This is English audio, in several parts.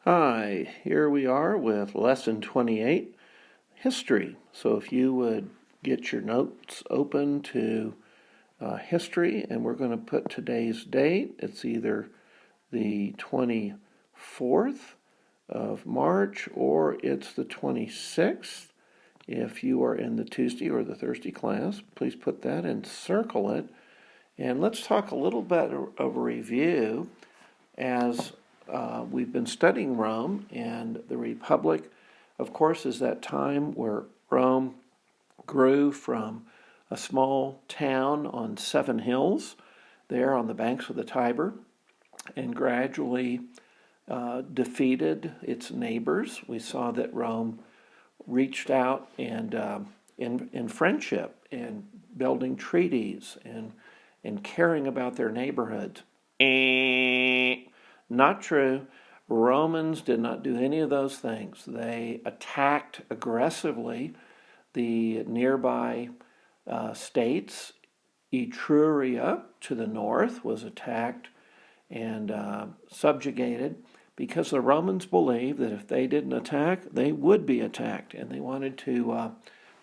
Hi, here we are with Lesson 28, History. So if you would get your notes open to history, and we're going to put today's date. It's either the 24th of March or it's the 26th. If you are in the Tuesday or the Thursday class, please put that and circle it. And let's talk a little bit of a review as we've been studying Rome, and the Republic, of course, is that time where Rome grew from a small town on 7 hills there on the banks of the Tiber and gradually defeated its neighbors. We saw that Rome reached out and in friendship and building treaties and caring about their neighborhoods. Not true. Romans did not do any of those things. They attacked aggressively the nearby states. Etruria to the north was attacked and subjugated because the Romans believed that if they didn't attack, they would be attacked, and they wanted to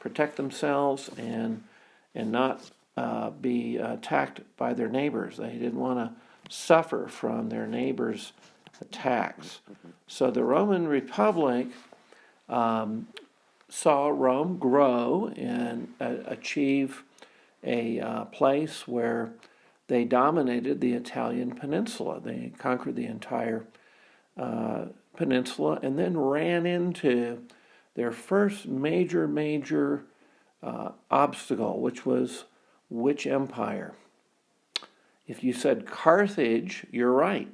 protect themselves and not be attacked by their neighbors. They didn't want to suffer from their neighbors' attacks. So the Roman Republic saw Rome grow and achieve a place where they dominated the Italian peninsula. They conquered the entire peninsula and then ran into their first major obstacle, which was which empire? If you said Carthage, you're right.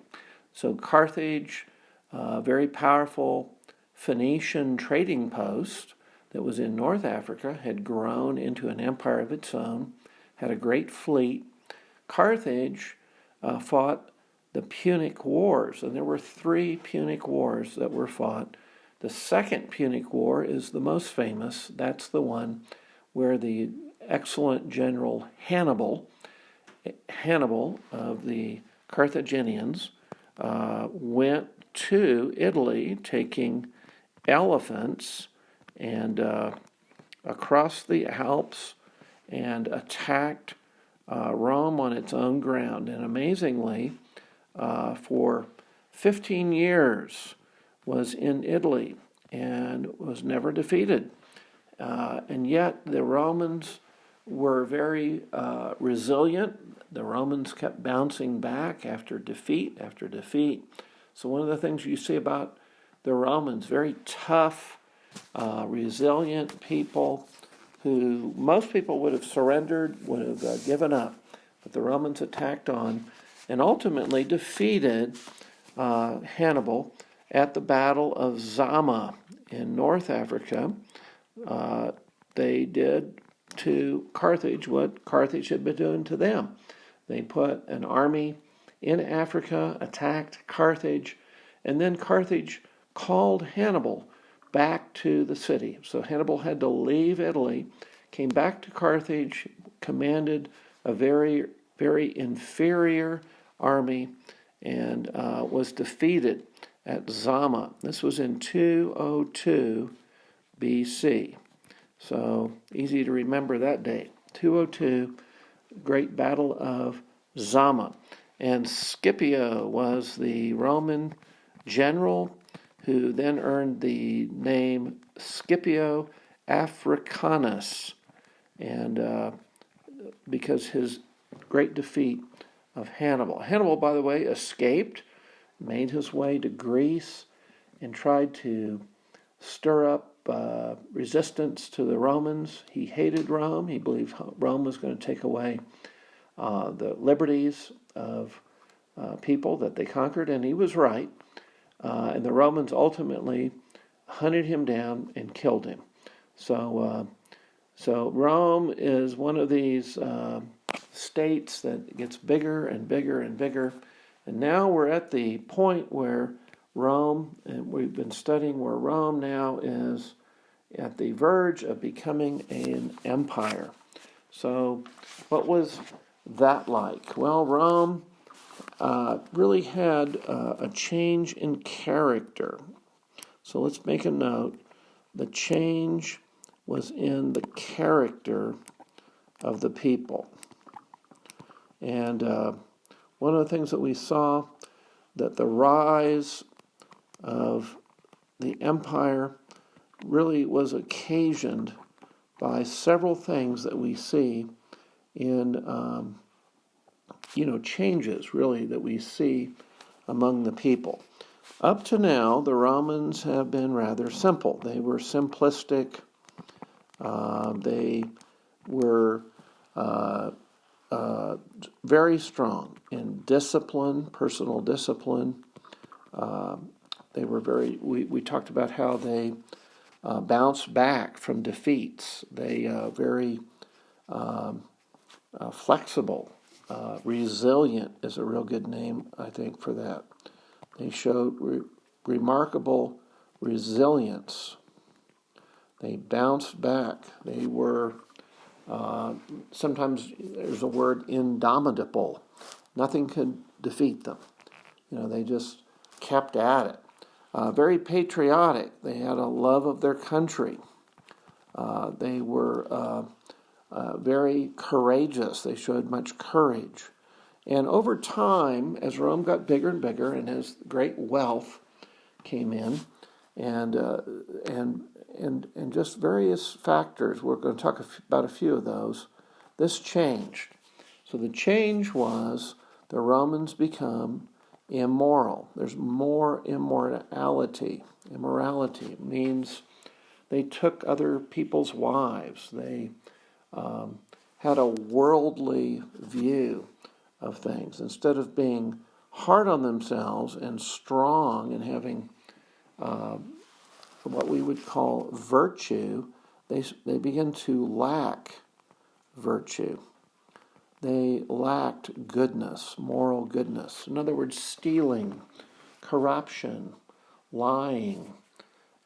So Carthage, a very powerful Phoenician trading post that was in North Africa, had grown into an empire of its own, had a great fleet. Carthage fought the Punic Wars, and there were 3 Punic Wars that were fought. The Second Punic War is the most famous. That's the one where the excellent general Hannibal of the Carthaginians went to Italy taking elephants and across the Alps and attacked Rome on its own ground. And amazingly, for 15 years was in Italy and was never defeated. And yet the Romans were very resilient. The Romans kept bouncing back after defeat after defeat. So one of the things you see about the Romans, very tough, resilient people who most people would have surrendered, would have given up. But the Romans attacked on and ultimately defeated Hannibal at the Battle of Zama in North Africa. They did to Carthage what Carthage had been doing to them. They put an army in Africa, attacked Carthage, and then Carthage called Hannibal back to the city. So Hannibal had to leave Italy, came back to Carthage, commanded a very inferior army, and was defeated at Zama. This was in 202 BC. So easy to remember that date. 202, Great Battle of Zama. And Scipio was the Roman general who then earned the name Scipio Africanus, and because his great defeat of Hannibal. Hannibal, by the way, escaped, made his way to Greece, and tried to stir up resistance to the Romans. He hated Rome. He believed Rome was going to take away the liberties of people that they conquered, and he was right. And the Romans ultimately hunted him down and killed him. So Rome is one of these states that gets bigger and bigger and bigger. And now we're at the point where Rome, and we've been studying where Rome now is at the verge of becoming an empire. So what was that like? Well, Rome really had a change in character. So let's make a note. The change was in the character of the people. And one of the things that we saw, that the rise of the empire really was occasioned by several things that we see in, changes really that we see among the people. Up to now, the Romans have been rather simple. They were simplistic. They were very strong in discipline, personal discipline. They were we talked about how they bounced back from defeats. They very flexible, resilient is a real good name, I think, for that. They showed remarkable resilience. They bounced back. They were, sometimes there's a word, indomitable. Nothing could defeat them. They just kept at it. Very patriotic. They had a love of their country. They were very courageous. They showed much courage. And over time, as Rome got bigger and bigger, and as great wealth came in, and just various factors, we're going to talk about a few of those, this changed. So the change was the Romans become immoral. There's more immorality. Immorality means they took other people's wives. They had a worldly view of things. Instead of being hard on themselves and strong and having what we would call virtue, they begin to lack virtue. They lacked goodness, moral goodness. In other words, stealing, corruption, lying,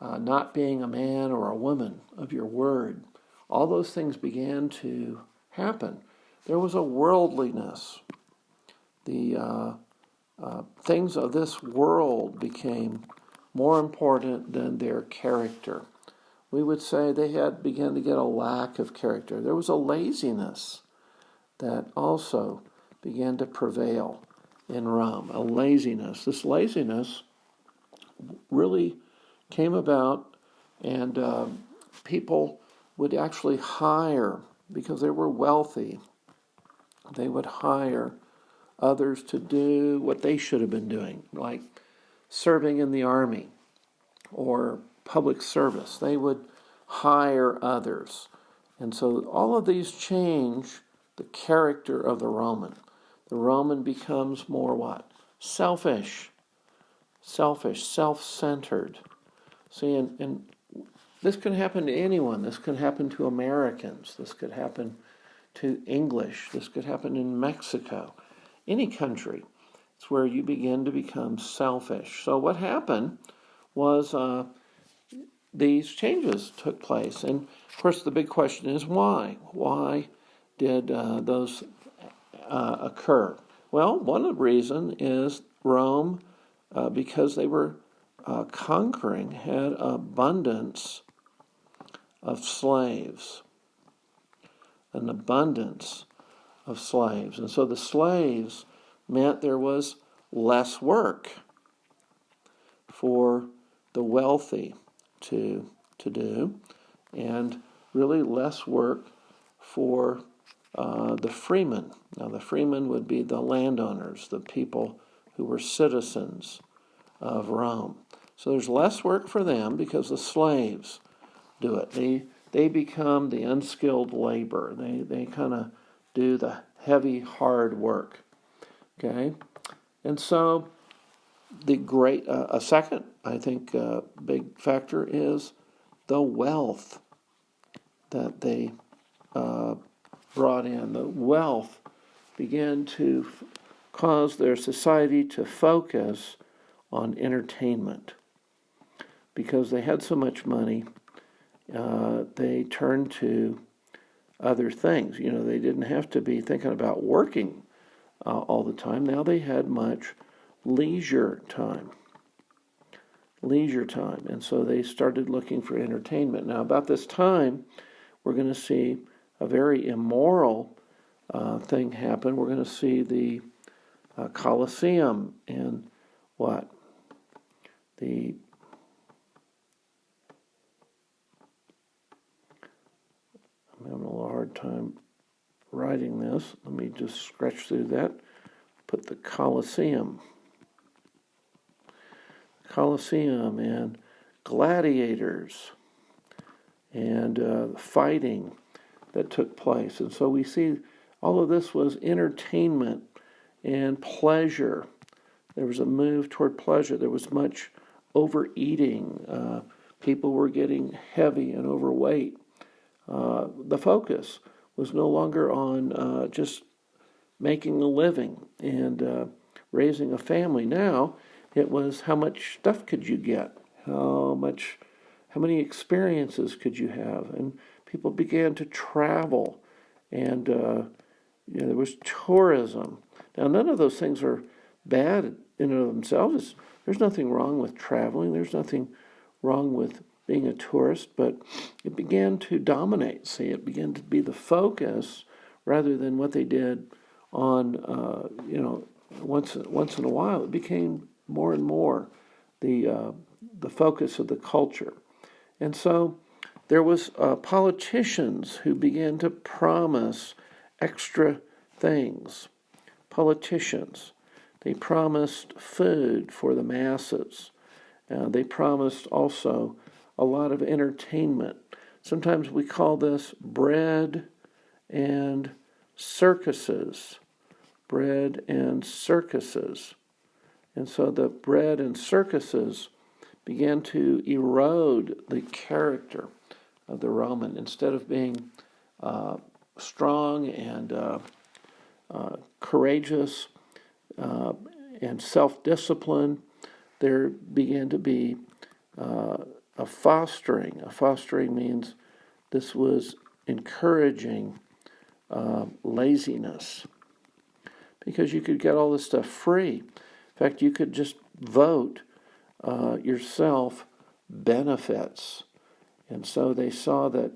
not being a man or a woman of your word. All those things began to happen. There was a worldliness. The things of this world became more important than their character. We would say they had begun to get a lack of character. There was a laziness that also began to prevail in Rome. A laziness. This laziness really came about, and people would actually hire, because they were wealthy, they would hire others to do what they should have been doing, like serving in the army or public service. They would hire others. And so all of these change the character of the Roman. The Roman becomes more what? Selfish, self-centered. See, and this can happen to anyone. This can happen to Americans. This could happen to English. This could happen in Mexico. Any country. It's where you begin to become selfish. So what happened was these changes took place. And, of course, the big question is why? Why did those occur? Well, one of the reasons is Rome, because they were conquering, had abundance of slaves. An abundance of slaves. And so the slaves meant there was less work for the wealthy to do, and really less work for the freemen. Now, the freemen would be the landowners, the people who were citizens of Rome. So there's less work for them because the slaves do it. They become the unskilled labor. They kind of do the heavy, hard work. Okay? And so a second, I think, big factor is the wealth that they brought in. The wealth began to cause their society to focus on entertainment. Because they had so much money, they turned to other things. They didn't have to be thinking about working all the time. Now they had much leisure time. And so they started looking for entertainment. Now, about this time, we're going to see a very immoral thing happen. We're going to see the Colosseum and what? I'm having a little hard time writing this. Let me just scratch through that. Put the Colosseum and gladiators and fighting that took place. And so we see all of this was entertainment and pleasure. There was a move toward pleasure. There was much overeating. People were getting heavy and overweight. The focus was no longer on just making a living and raising a family. Now it was how much stuff could you get, how many experiences could you have, and people began to travel, and there was tourism. Now none of those things are bad in and of themselves. There's nothing wrong with traveling. There's nothing wrong with being a tourist, but it began to dominate. See, it began to be the focus rather than what they did on, once in a while. It became more and more the focus of the culture. And so there was politicians who began to promise extra things. Politicians. They promised food for the masses. They promised also a lot of entertainment. Sometimes we call this bread and circuses. Bread and circuses. And so the bread and circuses began to erode the character of the Roman. Instead of being strong and courageous and self-discipline, there began to be a fostering. A fostering means this was encouraging laziness, because you could get all this stuff free. In fact, you could just vote yourself benefits. And so they saw that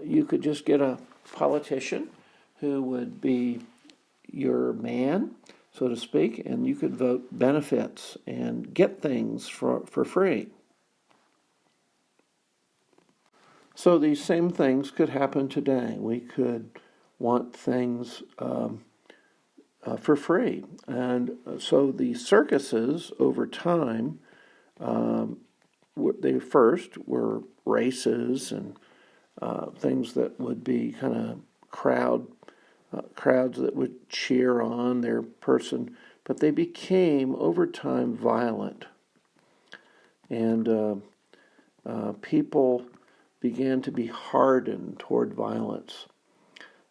you could just get a politician who would be your man, so to speak, and you could vote benefits and get things for free. So these same things could happen today. We could want things for free. And so the circuses, over time, they first were races and things that would be kind of crowds that would cheer on their person, but they became, over time, violent. And people began to be hardened toward violence.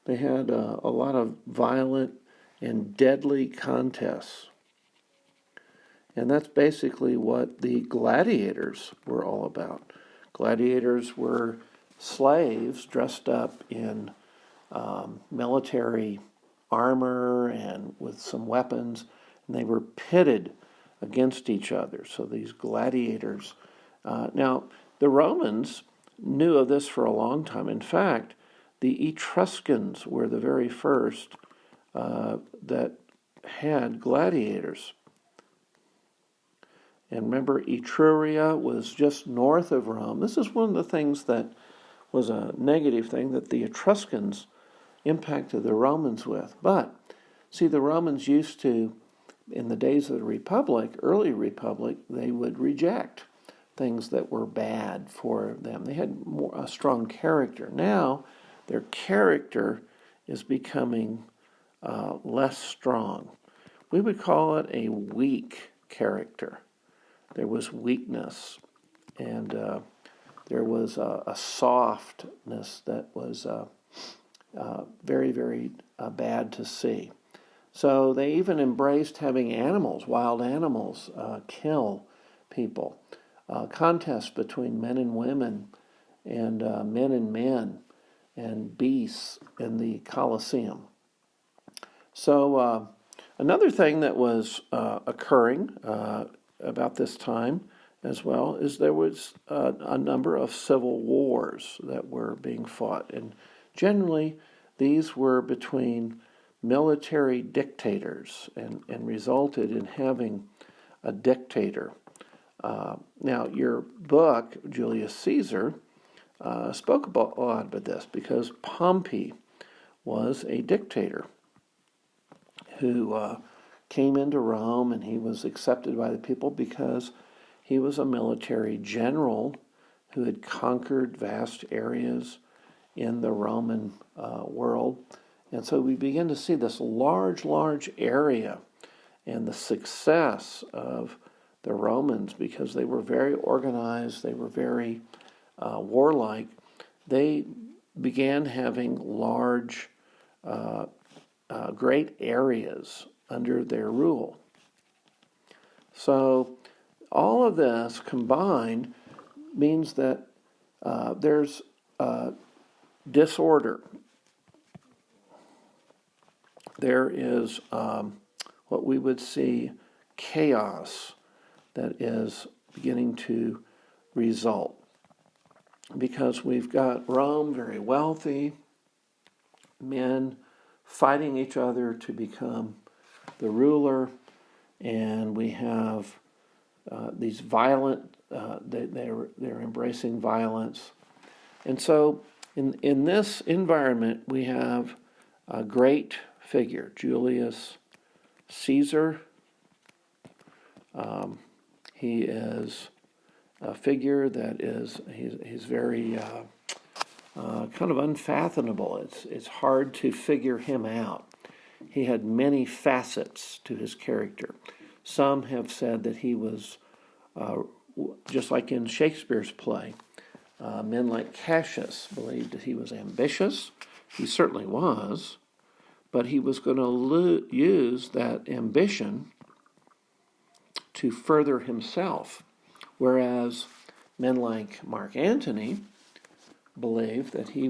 They had a lot of violent and deadly contests. And that's basically what the gladiators were all about. Gladiators were slaves dressed up in military armor and with some weapons, and they were pitted against each other. So these gladiators. Now, the Romans knew of this for a long time. In fact, the Etruscans were the very first that had gladiators. And remember, Etruria was just north of Rome. This is one of the things that was a negative thing that the Etruscans impacted the Romans with. But, see, the Romans used to, in the days of the Republic, early Republic, they would reject things that were bad for them. They had a strong character. Now, their character is becoming less strong. We would call it a weak character. There was weakness, and there was a softness that was very, very bad to see. So they even embraced having animals, wild animals, kill people. Contests between men and women, and men, and beasts in the Colosseum. So Another thing that was occurring about this time as well is there was a number of civil wars that were being fought. And generally, these were between military dictators and resulted in having a dictator. Now, your book, Julius Caesar, spoke about a lot about this because Pompey was a dictator who came into Rome, and he was accepted by the people because he was a military general who had conquered vast areas in the Roman world. And so we begin to see this large area and the success of the Romans because they were very organized, they were very warlike. They began having large, great areas under their rule. So all of this combined means that there's disorder. There is what we would see chaos that is beginning to result. Because we've got Rome very wealthy, men fighting each other to become the ruler, and we have these violent, they're embracing violence. And so in this environment, we have a great figure, Julius Caesar. He is a figure that he's very kind of unfathomable. It's hard to figure him out. He had many facets to his character. Some have said that he was, just like in Shakespeare's play, men like Cassius believed that he was ambitious. He certainly was, but he was going to use that ambition to further himself. Whereas men like Mark Antony believed that he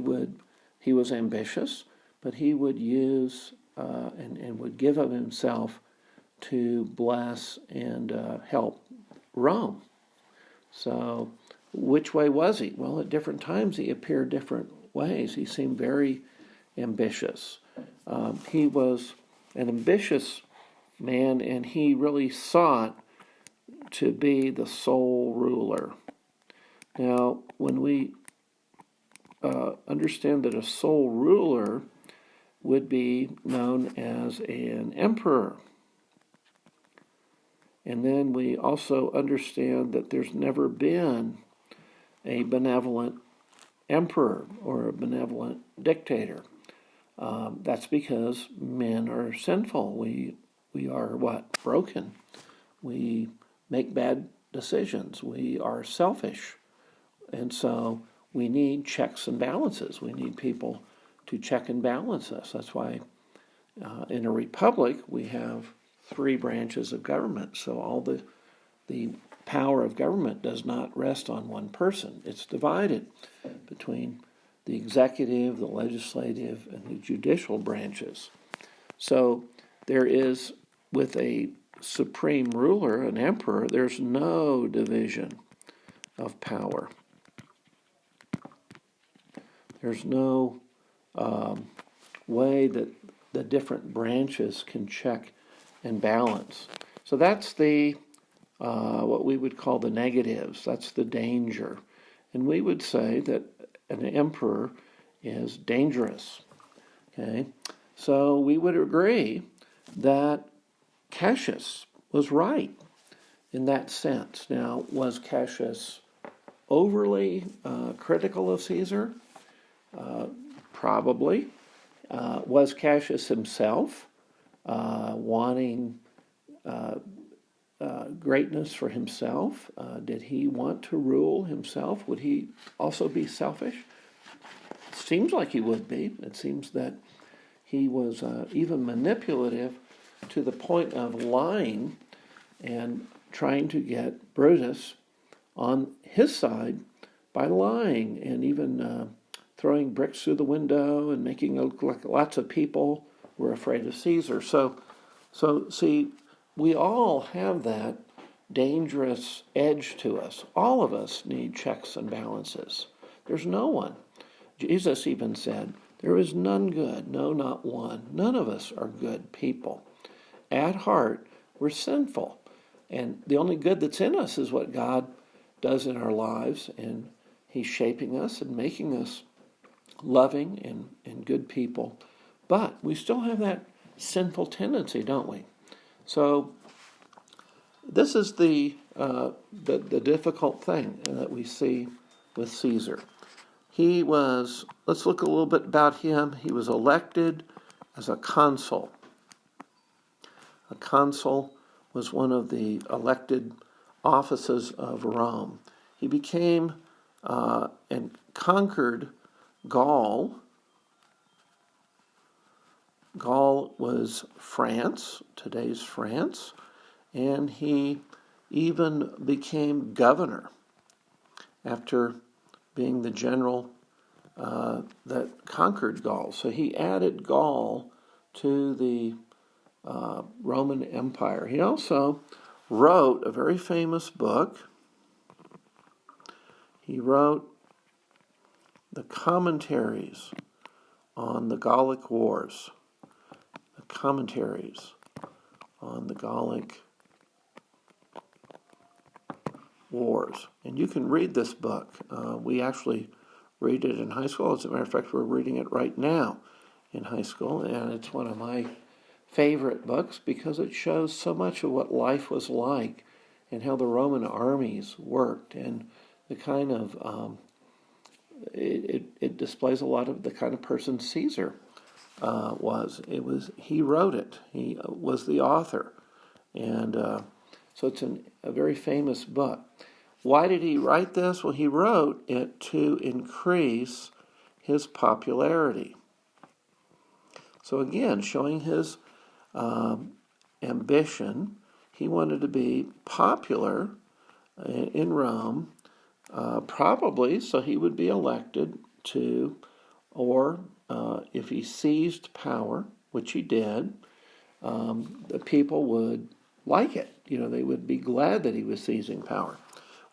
was ambitious, but he would use and would give of himself to bless and help Rome. So which way was he? Well, at different times he appeared different ways. He seemed very ambitious. He was an ambitious man, and he really sought to be the sole ruler. Now, when we understand that a sole ruler would be known as an emperor, and then we also understand that there's never been a benevolent emperor or a benevolent dictator. That's because men are sinful. We are what? Broken. We make bad decisions. We are selfish. And so we need checks and balances. We need people to check and balance us. That's why in a republic we have 3 branches of government. So all the power of government does not rest on one person. It's divided between the executive, the legislative, and the judicial branches. So there is, with a supreme ruler, an emperor, there's no division of power. There's no way that the different branches can check and balance. So that's the what we would call the negatives. That's the danger. And we would say that an emperor is dangerous. Okay? So we would agree that Cassius was right in that sense. Now, was Cassius overly critical of Caesar? Probably. Was Cassius himself wanting greatness for himself? Did he want to rule himself? Would he also be selfish? It seems like he would be. It seems that he was even manipulative to the point of lying and trying to get Brutus on his side by lying and even throwing bricks through the window and making it look like lots of people were afraid of Caesar. So So, see, we all have that dangerous edge to us. All of us need checks and balances. There's no one. Jesus even said, there is none good, no, not one. None of us are good people. At heart, we're sinful. And the only good that's in us is what God does in our lives. And He's shaping us and making us loving and good people. But we still have that sinful tendency, don't we? So this is the difficult thing that we see with Caesar. Let's look a little bit about him. He was elected as a consul. A consul was one of the elected offices of Rome. He became and conquered Gaul. Gaul was France, today's France, and he even became governor after being the general that conquered Gaul. So he added Gaul to the Roman Empire. He also wrote a very famous book. He wrote the commentaries on the Gallic Wars. The commentaries on the Gallic Wars. And you can read this book. We actually read it in high school. As a matter of fact, we're reading it right now in high school, and it's one of my favorite books because it shows so much of what life was like and how the Roman armies worked, and the kind of it displays a lot of the kind of person Caesar was. He wrote it. He was the author, and so it's a very famous book. Why did he write this? Well, he wrote it to increase his popularity. So again, showing his ambition, he wanted to be popular in Rome, probably so he would be elected to, or if he seized power, which he did, the people would like it. They would be glad that he was seizing power.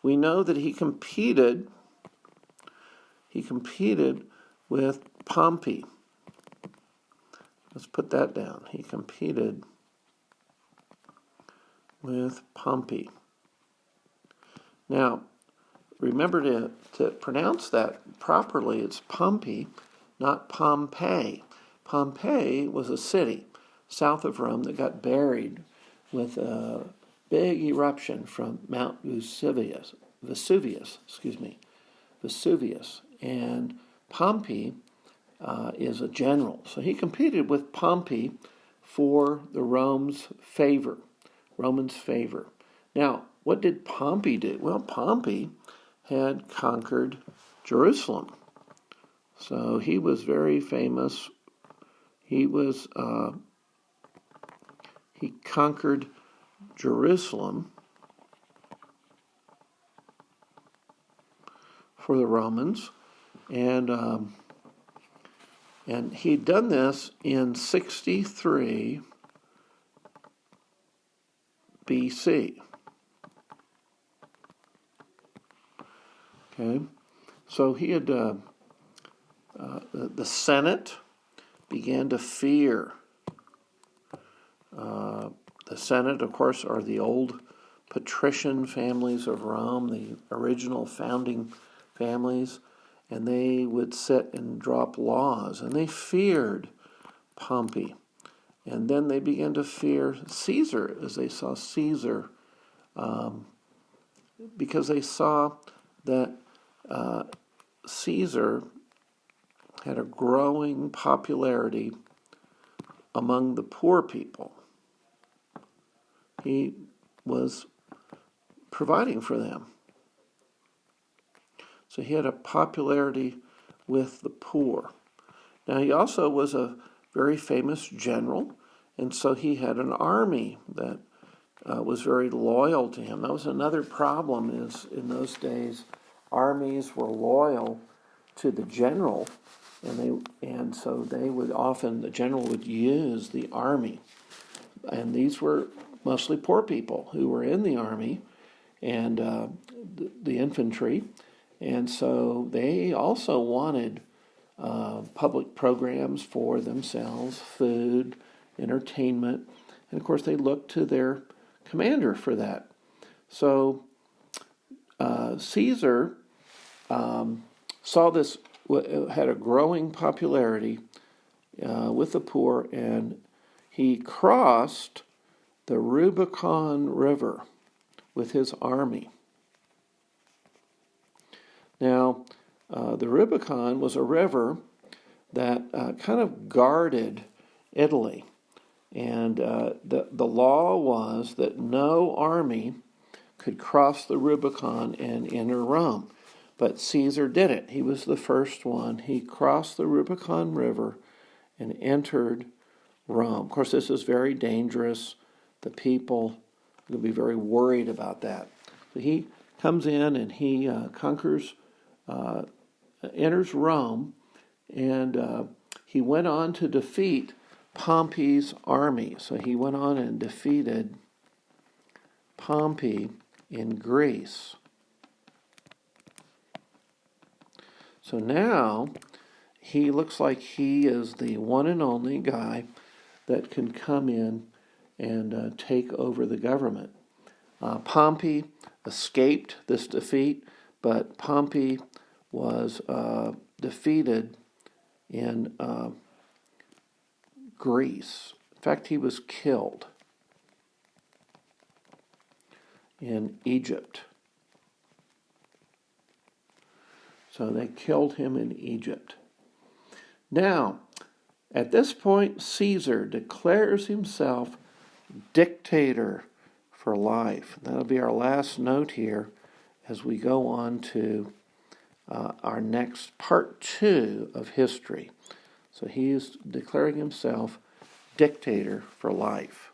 We know that he competed with Pompey. Let's put that down. He competed with Pompey. Now, remember to pronounce that properly. It's Pompey, not Pompeii. Pompeii was a city south of Rome that got buried with a big eruption from Mount Vesuvius. And Pompey is a general. So he competed with Pompey for the Romans' favor. Now, what did Pompey do? Well, Pompey had conquered Jerusalem. So he was very famous. He conquered Jerusalem for the Romans, and he'd done this in 63 BC. Okay, so he had the Senate began to fear. The Senate, of course, are the old patrician families of Rome, the original founding families, and they would sit and drop laws, and they feared Pompey. And then they began to fear Caesar as they saw Caesar, because they saw that Caesar had a growing popularity among the poor people. He was providing for them. So he had a popularity with the poor. Now, he also was a very famous general, and so he had an army that was very loyal to him. That was another problem, is in those days, armies were loyal to the general, and so they would often, the general would use the army and these were mostly poor people who were in the army and the infantry, and so they also wanted public programs for themselves, food, entertainment, and of course they looked to their commander for that. So Caesar saw this, had a growing popularity with the poor, and he crossed the Rubicon River with his army. Now, the Rubicon was a river that kind of guarded Italy, and the law was that no army could cross the Rubicon and enter Rome. But Caesar did it. He was the first one. He crossed the Rubicon River and entered Rome. Of course, this is very dangerous. The people will be very worried about that. So he comes in and he conquers, enters Rome, and he went on to defeat Pompey's army. So he went on and defeated Pompey in Greece. So now he looks like he is the one and only guy that can come in and take over the government. Pompey escaped this defeat, but Pompey was defeated in Greece. In fact, he was killed in Egypt. So they killed him in Egypt. Now, at this point, Caesar declares himself dictator for life. That'll be our last note here as we go on to our next part 2 of history. So he is declaring himself dictator for life.